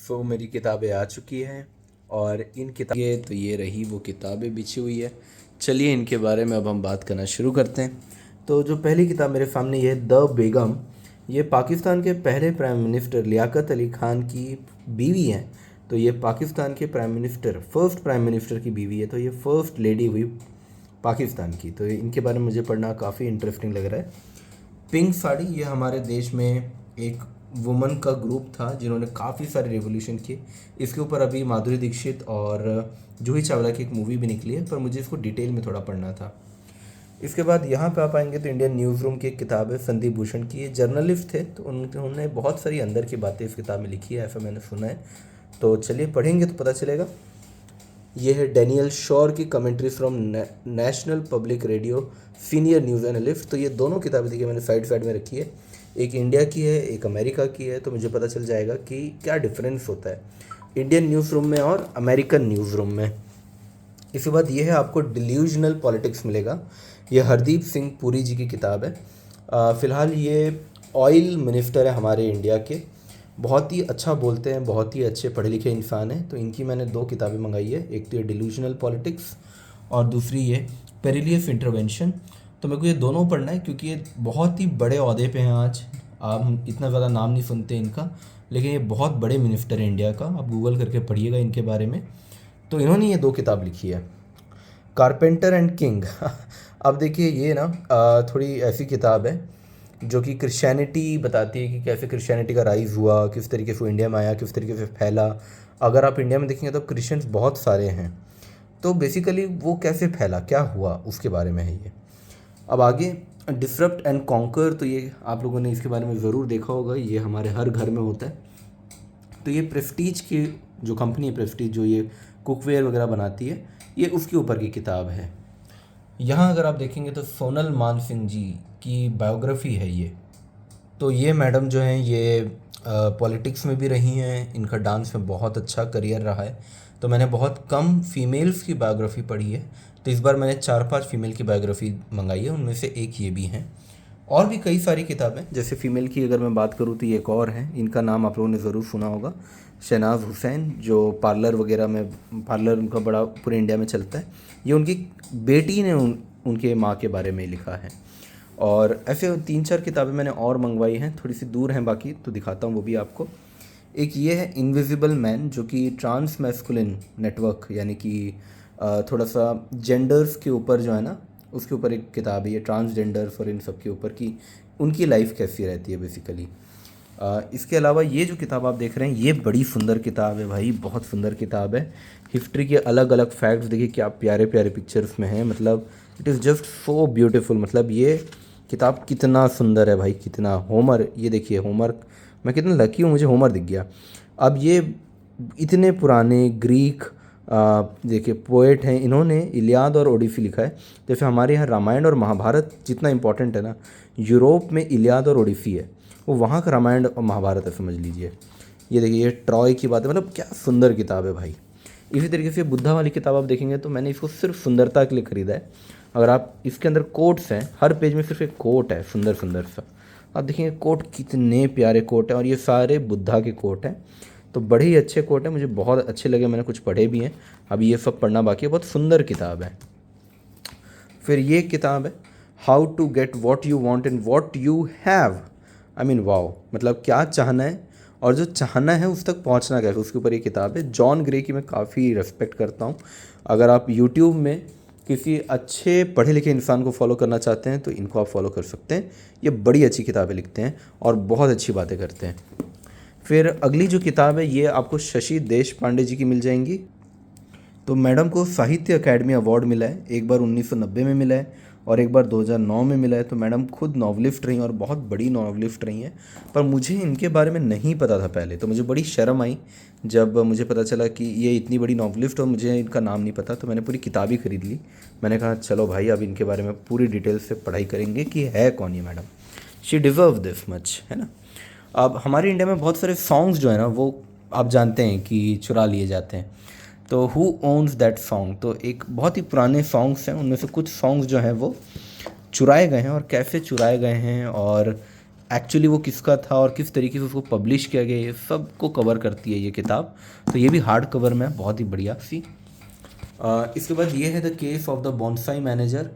सो मेरी किताबें आ चुकी हैं और इन किताबें तो ये रही वो किताबें बिछी हुई है। चलिए इनके बारे में अब हम बात करना शुरू करते हैं। तो जो पहली किताब मेरे सामने ये है द बेगम। ये पाकिस्तान के पहले प्राइम मिनिस्टर लियाकत अली ख़ान की बीवी हैं। तो ये पाकिस्तान के prime minister first prime minister की बीवी है। तो ये फर्स्ट लेडी हुई पाकिस्तान की। तो इनके बारे में मुझे पढ़ना काफ़ी इंटरेस्टिंग लग रहा है। पिंक साड़ी, ये हमारे देश में एक वुमन का ग्रुप था जिन्होंने काफ़ी सारे रेवोल्यूशन किए। इसके ऊपर अभी माधुरी दीक्षित और जूही चावला की एक मूवी भी निकली है, पर मुझे इसको डिटेल में थोड़ा पढ़ना था। इसके बाद यहाँ पे आप आएंगे तो इंडियन न्यूज़ रूम की एक किताब है संदीप भूषण की। ये जर्नलिस्ट थे, तो उन्होंने बहुत सारी अंदर की बातें इस किताब में लिखी है, ऐसा मैंने सुना है। तो चलिए पढ़ेंगे तो पता चलेगा। ये है डैनियल शॉर की commentary from national public radio senior news analyst. तो ये दोनों किताबें देखिए मैंने साइड साइड में रखी है, एक इंडिया की है एक अमेरिका की है। तो मुझे पता चल जाएगा कि क्या डिफरेंस होता है इंडियन न्यूज़ रूम में और अमेरिकन न्यूज़ रूम में। इसके बाद ये है आपको डिल्यूजनल पॉलिटिक्स मिलेगा। ये हरदीप सिंह पुरी जी की किताब है। फ़िलहाल ये ऑयल मिनिस्टर है हमारे इंडिया के। बहुत ही अच्छा बोलते हैं, बहुत ही अच्छे पढ़े लिखे इंसान हैं। तो इनकी मैंने 2 किताबें मंगाई है, एक तो ये डिल्यूजनल पॉलिटिक्स और दूसरी ये पेरिलियस इंटरवेंशन। तो मेरे को ये दोनों पढ़ना है क्योंकि ये बहुत ही बड़े ओहदे पे हैं आज। आप इतना ज़्यादा नाम नहीं सुनते इनका, लेकिन ये बहुत बड़े मिनिस्टर हैं इंडिया का। आप गूगल करके पढ़िएगा इनके बारे में। तो इन्होंने ये 2 किताब लिखी है, कारपेंटर एंड किंग। अब देखिए ये ना थोड़ी ऐसी किताब है जो कि क्रिश्चियनिटी बताती है कि कैसे क्रिश्चियनिटी का राइज़ हुआ, किस तरीके से वो इंडिया में आया, किस तरीके से फैला। अगर आप इंडिया में देखेंगे तो क्रिश्चियंस बहुत सारे हैं, तो बेसिकली वो कैसे फैला, क्या हुआ, उसके बारे में है ये। अब आगे डिसरप्ट एंड कॉन्कर। तो ये आप लोगों ने इसके बारे में ज़रूर देखा होगा, ये हमारे हर घर में होता है। तो ये प्रेस्टीज की जो कंपनी है, प्रेस्टीज जो ये कुकवेयर वगैरह बनाती है, ये उसके ऊपर की किताब है। यहाँ अगर आप देखेंगे तो सोनल मान सिंह जी की बायोग्राफी है ये। तो ये मैडम जो हैं ये पॉलिटिक्स में भी रही हैं, इनका डांस में बहुत अच्छा करियर रहा है। तो मैंने बहुत कम फीमेल्स की बायोग्राफी पढ़ी है, तो इस बार मैंने 4-5 फीमेल की बायोग्राफी मंगाई है, उनमें से एक ये भी हैं। और भी कई सारी किताबें, जैसे फ़ीमेल की अगर मैं बात करूँ तो ये एक और है, इनका नाम आप लोगों ने ज़रूर सुना होगा, शहनाज हुसैन, जो पार्लर वगैरह में, पार्लर उनका बड़ा पूरे इंडिया में चलता है। ये उनकी बेटी ने उनके माँ के बारे में लिखा है। और ऐसे 3-4 किताबें मैंने और मंगवाई हैं, थोड़ी सी दूर हैं बाकी, तो दिखाता हूँ वो भी आपको। एक ये है इनविजिबल मैन, जो कि ट्रांस मैस्कुलिन नेटवर्क, यानी कि थोड़ा सा जेंडर्स के ऊपर जो है ना, उसके ऊपर एक किताब है ये, ट्रांसजेंडर्स और इन सब के ऊपर कि उनकी लाइफ कैसी रहती है बेसिकली। इसके अलावा ये जो किताब आप देख रहे हैं ये बड़ी सुंदर किताब है भाई, बहुत सुंदर किताब है। हिस्ट्री के अलग अलग फैक्ट्स देखिए क्या प्यारे प्यारे पिक्चर्स में हैं, मतलब it is just so beautiful. मतलब ये किताब कितना सुंदर है भाई, कितना। होमर, ये देखिए होमर, मैं कितना लकी हूँ, मुझे होमर दिख गया। अब ये इतने पुराने ग्रीक देखिए पोएट हैं, इन्होंने इलियाद और ओडिसी लिखा है। जैसे हमारे यहाँ रामायण और महाभारत जितना इम्पोर्टेंट है ना, यूरोप में इलियाद और ओडिसी है, वो वहाँ का रामायण और महाभारत है, समझ लीजिए। ये देखिए ये ट्रॉय की बात है, मतलब क्या सुंदर किताब है भाई। इसी तरीके से बुद्धा वाली किताब आप देखेंगे तो मैंने इसको सिर्फ सुंदरता के लिए ख़रीदा है। अगर आप इसके अंदर कोट्स हैं, हर पेज में सिर्फ एक कोट है सुंदर सुंदर सा। आप देखेंगे कोट कितने प्यारे कोट हैं, और ये सारे बुद्धा के कोट हैं। तो बड़े ही अच्छे कोट हैं, मुझे बहुत अच्छे लगे, मैंने कुछ पढ़े भी हैं, अभी ये सब पढ़ना बाकी है। बहुत सुंदर किताब है। फिर ये किताब है how to get what you want and what you have. I mean wow, मतलब क्या चाहना है और जो चाहना है उस तक पहुंचना कैसे, उसके ऊपर ये किताब है। जॉन ग्रे की मैं काफ़ी रेस्पेक्ट करता हूँ। अगर आप यूट्यूब में किसी अच्छे पढ़े लिखे इंसान को फॉलो करना चाहते हैं तो इनको आप फॉलो कर सकते हैं। ये बड़ी अच्छी किताबें लिखते हैं और बहुत अच्छी बातें करते हैं। फिर अगली जो किताब है ये आपको शशि देश पांडे जी की मिल जाएंगी। तो मैडम को साहित्य अकेडमी अवार्ड मिला है, एक बार 1990 में मिला है और एक बार 2009 में मिला है। तो मैडम खुद नॉवलिस्ट रही और बहुत बड़ी नॉवलिस्ट रही हैं, पर मुझे इनके बारे में नहीं पता था पहले। तो मुझे बड़ी शर्म आई जब मुझे पता चला कि ये इतनी बड़ी नॉवलिस्ट और मुझे इनका नाम नहीं पता। तो मैंने पूरी किताब ही खरीद ली। मैंने कहा चलो भाई अब इनके बारे में पूरी डिटेल से पढ़ाई करेंगे कि है कौन ये madam, she deserve this much, है ना। अब हमारे इंडिया में बहुत सारे सॉन्ग्स जो है ना वो आप जानते हैं कि चुरा लिए जाते हैं। तो हु ओन्स दैट सॉन्ग, तो एक बहुत ही पुराने सॉन्ग्स हैं, उनमें से कुछ सॉन्ग्स जो हैं वो चुराए गए हैं, और कैसे चुराए गए हैं और एक्चुअली वो किसका था और किस तरीके से उसको पब्लिश किया गया, ये सब को कवर करती है ये किताब। तो ये भी हार्ड कवर में बहुत ही बढ़िया सी। इसके बाद ये है the case of the bonsai manager.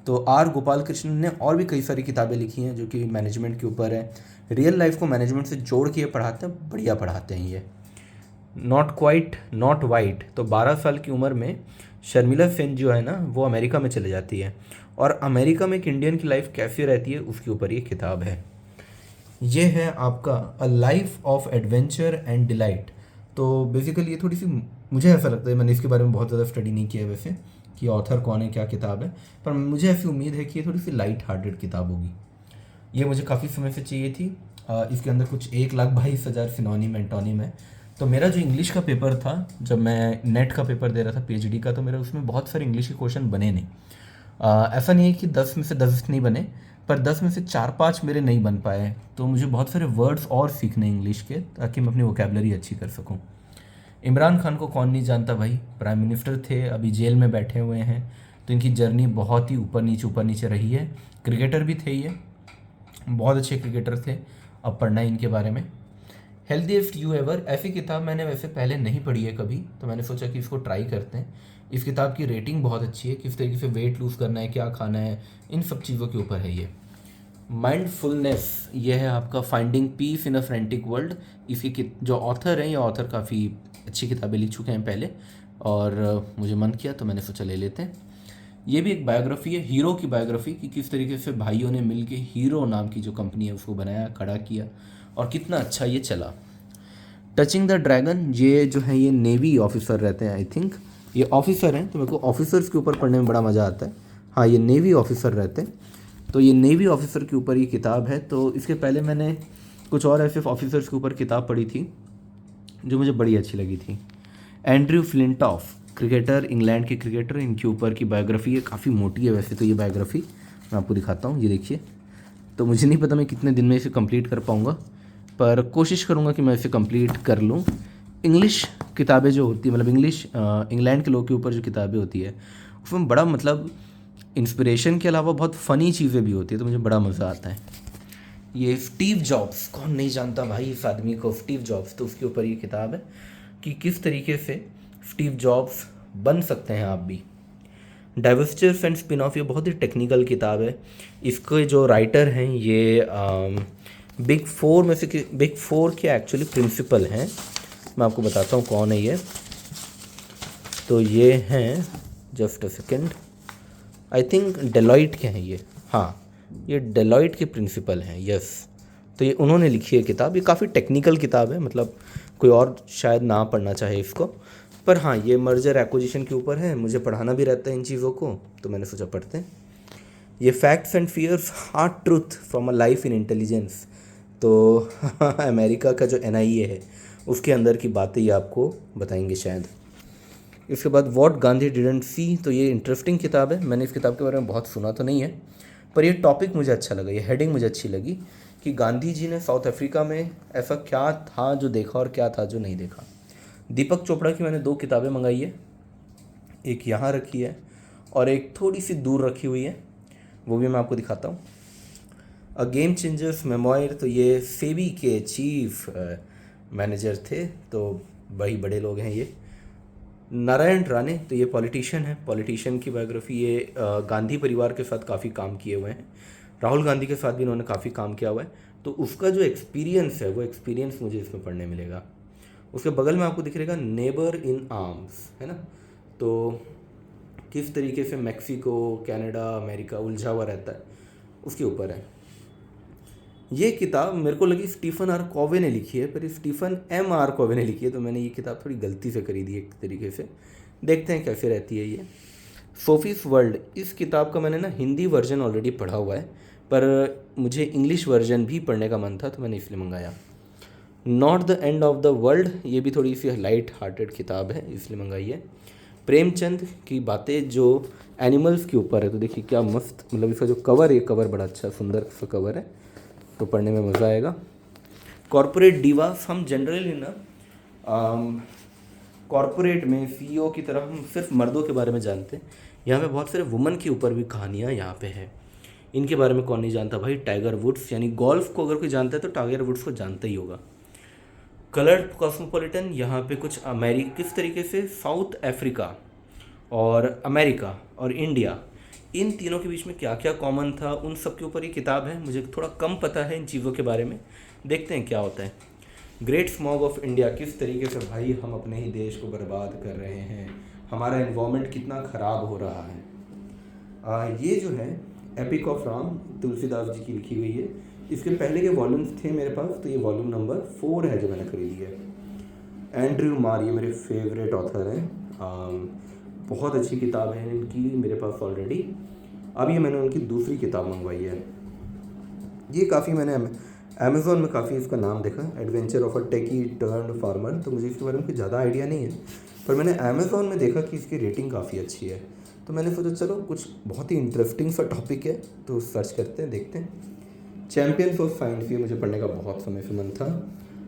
तो आर गोपाल कृष्णन ने और भी कई सारी किताबें लिखी हैं जो कि मैनेजमेंट के ऊपर है। रियल लाइफ को मैनेजमेंट से जोड़ के ये पढ़ाते हैं, बढ़िया पढ़ाते हैं ये। नॉट क्वाइट नॉट वाइट, तो 12 साल की उम्र में शर्मिला सेन जो है ना वो अमेरिका में चले जाती है, और अमेरिका में एक इंडियन की लाइफ कैसी रहती है उसके ऊपर ये किताब है। ये है आपका a life of adventure and delight. तो बेसिकली ये थोड़ी सी, मुझे ऐसा लगता है, मैंने इसके बारे में बहुत ज़्यादा स्टडी नहीं किया है वैसे कि ऑथर कौन है, क्या किताब है, पर मुझे ऐसी उम्मीद है कि ये थोड़ी सी लाइट हार्टेड किताब होगी। ये मुझे काफ़ी समय से चाहिए थी। इसके अंदर कुछ 1,22,000 सिनोनिम एंटोनिम है। तो मेरा जो इंग्लिश का पेपर था, जब मैं नेट का पेपर दे रहा था पीएचडी का, तो मेरा उसमें बहुत सारे इंग्लिश के क्वेश्चन बने नहीं। ऐसा नहीं है कि 10 में से 10 नहीं बने, पर 10 में से 4-5 मेरे नहीं बन पाए। तो मुझे बहुत सारे वर्ड्स और सीखने इंग्लिश के, ताकि मैं अपनी वोकेबलरी अच्छी कर सकूं। इमरान खान को कौन नहीं जानता भाई, प्राइम मिनिस्टर थे, अभी जेल में बैठे हुए हैं। तो इनकी जर्नी बहुत ही ऊपर नीचे रही है। क्रिकेटर भी थे ये, बहुत अच्छे क्रिकेटर थे। अब पढ़ना है इनके बारे में। हेल्दीएस्ट यू एवर, ऐसी किताब मैंने वैसे पहले नहीं पढ़ी है कभी, तो मैंने सोचा कि इसको ट्राई करते हैं। इस किताब की रेटिंग बहुत अच्छी है, किस तरीके से वेट लूज़ करना है, क्या खाना है, इन सब चीज़ों के ऊपर है ये। माइंडफुलनेस, ये है आपका फाइंडिंग पीस इन अ फ्रेंटिक वर्ल्ड। इसकी जो ऑथर हैं, ये ऑथर काफ़ी अच्छी किताबें लिख चुके हैं पहले, और मुझे मन किया तो मैंने सोचा ले लेते हैं। ये भी एक बायोग्राफी है, हीरो की बायोग्राफी, कि किस तरीके से भाइयों ने मिलके हीरो नाम की जो कंपनी है उसको बनाया, खड़ा किया, और कितना अच्छा ये चला। टचिंग द ड्रैगन, ये जो है ये नेवी ऑफिसर रहते हैं, आई थिंक ये ऑफिसर हैं, तो मेरे को ऑफिसर्स के ऊपर पढ़ने में बड़ा मज़ा आता है। हाँ, ये नेवी ऑफिसर रहते हैं, तो ये नेवी ऑफिसर के ऊपर ये किताब है। तो इसके पहले मैंने कुछ और ऐसे ऑफिसर्स के ऊपर किताब पढ़ी थी जो मुझे बड़ी अच्छी लगी थी। एंड्रयू फ्लिंटॉफ, क्रिकेटर, इंग्लैंड के क्रिकेटर, इनके ऊपर की बायोग्राफी है, काफ़ी मोटी है वैसे तो ये बायोग्राफी। मैं आपको दिखाता हूँ, ये देखिए। तो मुझे नहीं पता मैं कितने दिन में इसे कंप्लीट कर पाऊँगा, पर कोशिश करूँगा कि मैं इसे कंप्लीट कर लूँ। इंग्लिश किताबें जो होती है, मतलब इंग्लैंड के लोग के ऊपर जो किताबें होती है, उसमें बड़ा मतलब इंस्पिरेशन के अलावा बहुत फ़नी चीज़ें भी होती है, तो मुझे बड़ा मज़ा आता है। ये स्टीव जॉब्स, कौन नहीं जानता भाई इस आदमी को, स्टीव जॉब्स, तो उसके ऊपर ये किताब है कि किस तरीके से स्टीव जॉब्स बन सकते हैं आप भी। डाइवर्सिटीज एंड स्पिन ऑफ, ये बहुत ही टेक्निकल किताब है। इसके जो राइटर हैं ये बिग फोर में से, बिग फोर के एक्चुअली प्रिंसिपल हैं। मैं आपको बताता हूँ कौन है ये। तो ये हैं, just a second, I think Deloitte के हैं ये। हाँ, ये डेलॉइट के प्रिंसिपल हैं, यस। तो ये उन्होंने लिखी है किताब। ये काफ़ी टेक्निकल किताब है, मतलब कोई और शायद ना पढ़ना चाहे इसको, पर हाँ ये मर्जर एक्विजिशन के ऊपर है, मुझे पढ़ाना भी रहता है इन चीज़ों को, तो मैंने सोचा पढ़ते हैं। ये facts and fears, hard truth from a life in intelligence. तो अमेरिका का जो एनआईए है उसके अंदर की बातें ये आपको बताएंगे शायद। इसके बाद व्हाट गांधी डिडंट सी, तो ये इंटरेस्टिंग किताब है। मैंने इस किताब के बारे में बहुत सुना तो नहीं है, पर ये टॉपिक मुझे अच्छा लगा, ये हेडिंग मुझे अच्छी लगी कि गांधी जी ने साउथ अफ्रीका में ऐसा क्या था जो देखा और क्या था जो नहीं देखा। दीपक चोपड़ा की मैंने 2 किताबें मंगाई है, एक यहाँ रखी है और एक थोड़ी सी दूर रखी हुई है, वो भी मैं आपको दिखाता हूँ। अ गेम चेंजर्स मेमोयर, तो ये सेबी के चीफ मैनेजर थे, तो बड़ी बड़े लोग हैं ये। नारायण राणे, तो ये पॉलिटिशियन है, पॉलिटिशियन की बायोग्राफी। ये गांधी परिवार के साथ काफ़ी काम किए हुए हैं, राहुल गांधी के साथ भी इन्होंने काफ़ी काम किया हुआ है, तो उसका जो एक्सपीरियंस है वो एक्सपीरियंस मुझे इसमें पढ़ने मिलेगा। उसके बगल में आपको दिख रहेगा नेबर इन आर्म्स, है ना। तो किस तरीके से मैक्सिको, कनाडा, अमेरिका उलझा हुआ रहता है, उसके ऊपर है ये किताब। मेरे को लगी स्टीफन आर कॉवे ने लिखी है, पर स्टीफन एम आर कॉवे ने लिखी है, तो मैंने ये किताब थोड़ी गलती से खरीदी एक तरीके से। देखते हैं कैसे रहती है ये। सोफीस वर्ल्ड, इस किताब का मैंने ना हिंदी वर्जन ऑलरेडी पढ़ा हुआ है, पर मुझे इंग्लिश वर्जन भी पढ़ने का मन था, तो मैंने इसलिए मंगाया। Not the end of the world, ये भी थोड़ी सी लाइट हार्टेड किताब है, इसलिए मंगाई है। प्रेमचंद की बातें जो एनिमल्स के ऊपर है, तो देखिए क्या मस्त, मतलब इसका जो कवर है, कवर बड़ा अच्छा सुंदर सा कवर है, तो पढ़ने में मज़ा आएगा। कॉर्पोरेट डिवास, हम जनरली ना कॉर्पोरेट में सीईओ की तरफ हम सिर्फ मर्दों के बारे में जानते हैं, यहाँ पे बहुत सारे वुमन के ऊपर भी कहानियाँ यहाँ पे है। इनके बारे में कौन नहीं जानता भाई, टाइगर वुड्स, यानी गोल्फ को अगर कोई जानता है तो टाइगर वुड्स को जानता ही होगा। कलर्ड कॉस्मोपॉलिटन, यहाँ पे कुछ किस तरीके से साउथ अफ्रीका और अमेरिका और इंडिया, इन तीनों के बीच में क्या क्या कॉमन था, उन सब के ऊपर ये किताब है। मुझे थोड़ा कम पता है इन चीज़ों के बारे में, देखते हैं क्या होता है। ग्रेट स्मॉग ऑफ इंडिया, किस तरीके से भाई हम अपने ही देश को बर्बाद कर रहे हैं, हमारा एनवायरनमेंट कितना ख़राब हो रहा है। ये जो है एपिक ऑफ राम, तुलसीदास जी की लिखी हुई है। इसके पहले के वॉल्यूम्स थे मेरे पास, तो ये वॉल्यूम नंबर 4 है जो मैंने खरीदी है। एंड्रयू मार, ये मेरे फेवरेट ऑथर हैं। बहुत अच्छी किताब है इनकी मेरे पास ऑलरेडी। अब ये मैंने उनकी दूसरी किताब मंगवाई है। ये काफ़ी मैंने अमेज़ॉन में काफ़ी इसका नाम देखा, adventure of a techie turned farmer. तो मुझे इसके बारे में कुछ ज़्यादा आइडिया नहीं है, पर मैंने अमेज़ॉन में देखा कि इसकी रेटिंग काफ़ी अच्छी है, तो मैंने सोचा चलो कुछ बहुत ही इंटरेस्टिंग सा टॉपिक है तो सर्च करते हैं, देखते हैं। चैम्पियंस ऑफ साइंस, ये मुझे पढ़ने का बहुत समय से मन था।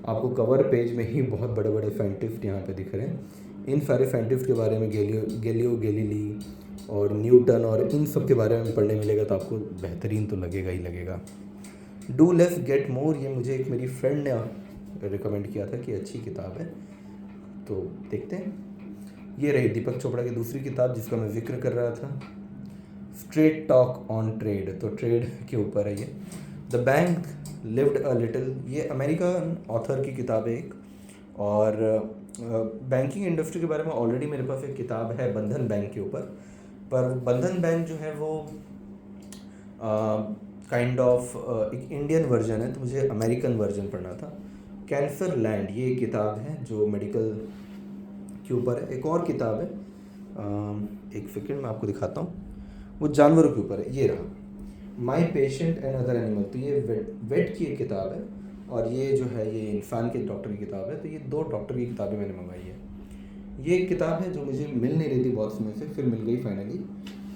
आपको कवर पेज में ही बहुत बड़े बड़े साइंटिस्ट यहाँ पे दिख रहे हैं। इन सारे साइंटिस्ट के बारे में गैलियो गैलीली और न्यूटन और इन सब के बारे में पढ़ने मिलेगा तो आपको बेहतरीन तो लगेगा ही लगेगा। डू लेस गेट मोर, ये मुझे एक मेरी फ्रेंड ने रिकमेंड किया था कि अच्छी किताब है, तो देखते हैं। ये रही दीपक चोपड़ा की दूसरी किताब जिसका मैं जिक्र कर रहा था, स्ट्रेट टॉक ऑन ट्रेड, तो ट्रेड के ऊपर है ये। The bank lived a little, ये अमेरिकन ऑथर की किताब है एक। और बैंकिंग इंडस्ट्री के बारे में ऑलरेडी मेरे पास एक किताब है बंधन बैंक के ऊपर, पर बंधन बैंक जो है वो काइंड ऑफ एक इंडियन वर्जन है, तो मुझे अमेरिकन वर्जन पढ़ना था। कैंसर लैंड, ये किताब है जो मेडिकल के ऊपर है। एक और किताब है, एक सेकेंड मैं आपको दिखाता हूँ, वो जानवरों के ऊपर है, ये रहा, my patient and other animal. तो ये वेट की एक किताब है, और ये जो है ये इंसान के डॉक्टर की किताब है। तो ये 2 डॉक्टर की किताबें मैंने मंगाई है। ये एक किताब है जो मुझे मिल नहीं रही थी बहुत समय से, फिर मिल गई फाइनली,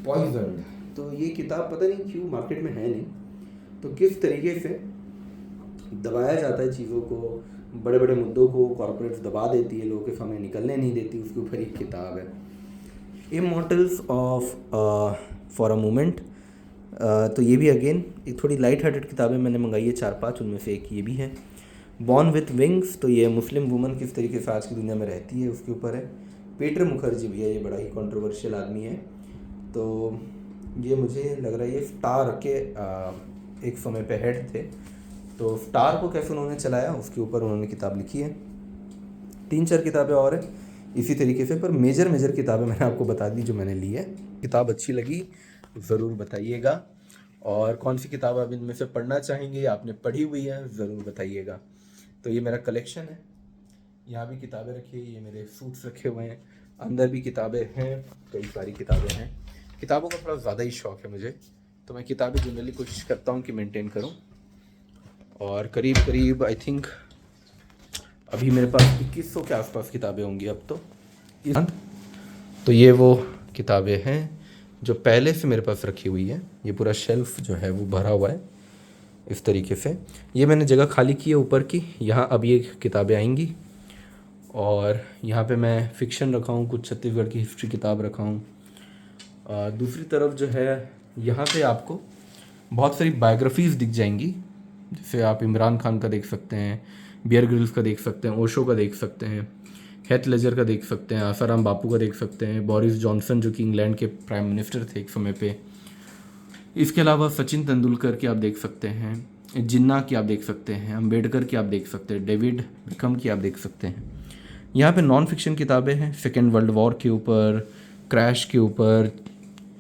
पॉइजन्ड। तो ये किताब पता नहीं क्यों मार्केट में है नहीं, तो किस तरीके से दबाया जाता है चीज़ों को, बड़े बड़े मुद्दों को कॉर्पोरेट्स दबा देती है, लोगों के सामने निकलने नहीं देती, उसके ऊपर एक किताब है। Immortals of for a moment, तो ये भी अगेन एक थोड़ी लाइट हार्टेड किताबें मैंने मंगाई है 4-5, उनमें से एक ये भी है। बॉर्न विथ विंग्स, तो ये मुस्लिम वुमन किस तरीके से आज की दुनिया में रहती है उसके ऊपर है। पीटर मुखर्जी भैया, ये बड़ा ही कंट्रोवर्शियल आदमी है, तो ये मुझे लग रहा है ये स्टार के एक समय पे हेड थे, तो स्टार को कैसे उन्होंने चलाया उसके ऊपर उन्होंने किताब लिखी है। 3-4 किताबें और हैं इसी तरीके से, पर मेजर किताबें मैंने आपको बता दी जो मैंने ली है। किताब अच्छी लगी ज़रूर बताइएगा, और कौन सी किताब आप इनमें से पढ़ना चाहेंगे, आपने पढ़ी हुई है ज़रूर बताइएगा। तो ये मेरा कलेक्शन है, यहाँ भी किताबें रखी है, ये मेरे सूट्स रखे हुए हैं, अंदर भी किताबें हैं, कई सारी किताबें हैं। किताबों का थोड़ा ज़्यादा ही शौक़ है मुझे, तो मैं किताबें जनरली कोशिश करता हूँ कि मेंटेन करूँ। और करीब आई थिंक अभी मेरे पास 2100 के आसपास किताबें होंगी अब तो ये वो किताबें हैं जो पहले से मेरे पास रखी हुई है। ये पूरा शेल्फ जो है वो भरा हुआ है इस तरीके से। ये मैंने जगह खाली की है ऊपर की, यहाँ अब ये किताबें आएंगी। और यहाँ पे मैं फ़िक्शन रखा हूँ, कुछ छत्तीसगढ़ की हिस्ट्री किताब रखा हूँ। दूसरी तरफ जो है यहाँ पे आपको बहुत सारी बायोग्राफीज़ दिख जाएंगी, जैसे आप इमरान खान का देख सकते हैं, बियर ग्रिल्स का देख सकते हैं, ओशो का देख सकते हैं, हेथ लेजर का देख सकते हैं, आसाराम बापू का देख सकते हैं, बोरिस जॉनसन जो कि इंग्लैंड के प्राइम मिनिस्टर थे एक समय पे। इसके अलावा सचिन तेंदुलकर की आप देख सकते हैं, जिन्ना की आप देख सकते हैं, अम्बेडकर की आप देख सकते हैं, डेविड बेकम की आप देख सकते हैं। यहाँ पे नॉन फिक्शन किताबें हैं, सेकेंड वर्ल्ड वॉर के ऊपर, क्रैश के ऊपर,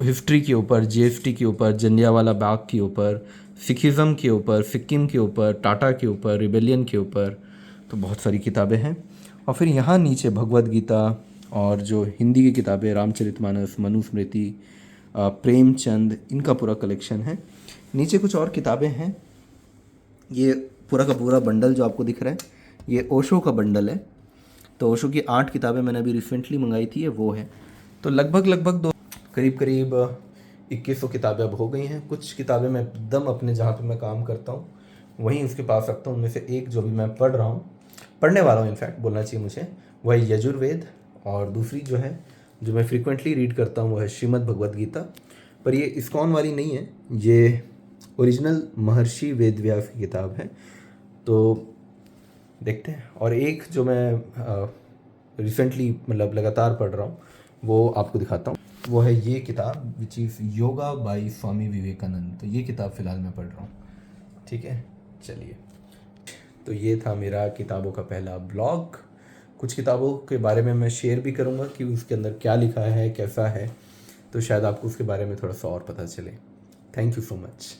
हिस्ट्री के ऊपर, जीएसटी के ऊपर, जलियांवाला बाग के ऊपर, सिखिज़म के ऊपर, सिक्किम के ऊपर, टाटा के ऊपर, रिबेलियन के ऊपर, तो बहुत सारी किताबें हैं। और फिर यहाँ नीचे भगवद गीता और जो हिंदी की किताबें, रामचरितमानस, मनुस्मृति, प्रेमचंद, इनका पूरा कलेक्शन है। नीचे कुछ और किताबें हैं, ये पूरा का पूरा बंडल जो आपको दिख रहा है ये ओशो का बंडल है। तो ओशो की 8 किताबें मैंने अभी रिसेंटली मंगाई थी, ये वो है। तो लगभग करीब 2100 किताबें अब हो गई हैं। कुछ किताबें मैं एकदम अपने जहाँ पे मैं काम करता हूँ वहीं उसके पास रखता हूँ। उनमें से एक जो भी मैं पढ़ने वाला हूँ इनफैक्ट बोलना चाहिए मुझे, वह है यजुर्वेद, और दूसरी जो है मैं फ्रीक्वेंटली रीड करता हूँ वो है श्रीमद् भगवद गीता। पर ये इस्कॉन वाली नहीं है, ये ओरिजिनल महर्षि वेदव्यास की किताब है। तो देखते हैं। और एक जो मैं रिसेंटली मतलब लगातार पढ़ रहा हूँ वो आपको दिखाता हूँ। वो है ये किताब which is yoga bye Swami Vivekananda. तो ये किताब फ़िलहाल मैं पढ़ रहा हूँ। ठीक है, चलिए। तो ये था मेरा किताबों का पहला ब्लॉग। कुछ किताबों के बारे में मैं शेयर भी करूँगा कि उसके अंदर क्या लिखा है, कैसा है, तो शायद आपको उसके बारे में थोड़ा सा और पता चले। Thank you so much.